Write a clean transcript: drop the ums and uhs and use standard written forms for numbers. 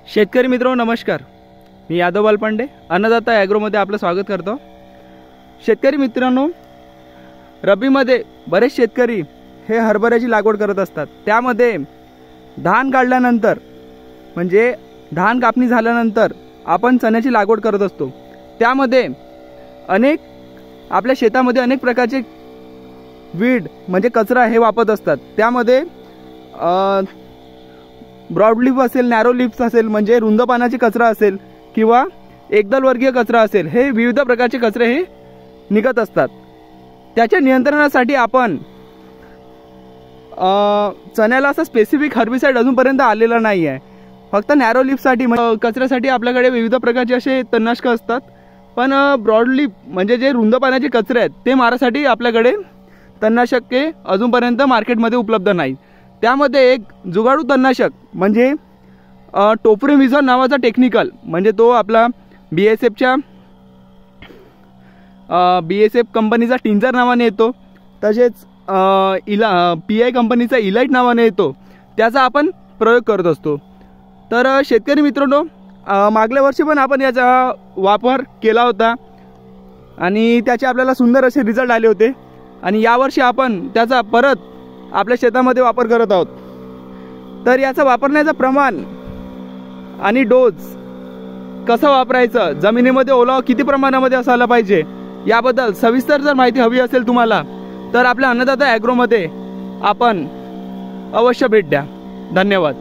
शेतकरी मित्रो नमस्कार। मी यादव बालपांडे अन्नदाता ॲग्रोमध्ये आपलं स्वागत करतो। शेतकरी मित्रांनो, रब्बीमध्ये बरेच शेतकरी हे हरभऱ्याची लागवड करत असतात। त्यामध्ये धान काढल्यानंतर म्हणजे धान कापणी झाल्यानंतर आपण चण्याची लागवड करत असतो। त्यामध्ये आपल्या शेतामध्ये अनेक प्रकारचे वीड म्हणजे कचरा हे वापरत असतात। त्यामध्ये ब्रॉड लीफ असेल, नॅरो लीफ्स असेल म्हणजे रुंद पानाचे कचरा असेल किंवा एकदल वर्गीय कचरा असेल, हे विविध प्रकारचे कचरे हे निघत असतात। त्याच्या नियंत्रणासाठी आपण चण्याला असं स्पेसिफिक हर्बिसाइड अजूनपर्यंत आलेला नाही आहे। फक्त नॅरो लीफसाठी कचऱ्यासाठी आपल्याकडे विविध प्रकारचे असे तणनाशक असतात, पण ब्रॉड लीफ म्हणजे जे रुंद पानाचे कचरे आहेत ते मारण्यासाठी आपल्याकडे तणनाशके अजूनपर्यंत मार्केटमध्ये उपलब्ध नाही। त्यामध्ये एक जुगाडू तणनाशक म्हणजे टोप्रोमिझॉन नावाचा टेक्निकल म्हणजे तो आपला BASF कंपनीचा टिंजर नावाने येतो, तसेच PI कंपनीचा इलाइट नावाने येतो, त्याचा आपण प्रयोग करत असतो। तर शेतकरी मित्रांनो, मागल्या वर्षी पण आपण याचा वापर केला होता आणि त्याचे आपल्याला सुंदर असे रिझल्ट आले होते आणि यावर्षी आपण त्याचा परत आपल्या शेतामध्ये वापर करत आहोत। तर याचा वापरण्याचं प्रमाण आणि डोज कसं वापरायचं, जमिनीमध्ये ओलावा किती प्रमाणामध्ये असायला पाहिजे याबद्दल सविस्तर जर माहिती हवी असेल तुम्हाला तर आपल्या अन्नदाता ॲग्रोमध्ये आपण अवश्य भेट द्या। धन्यवाद।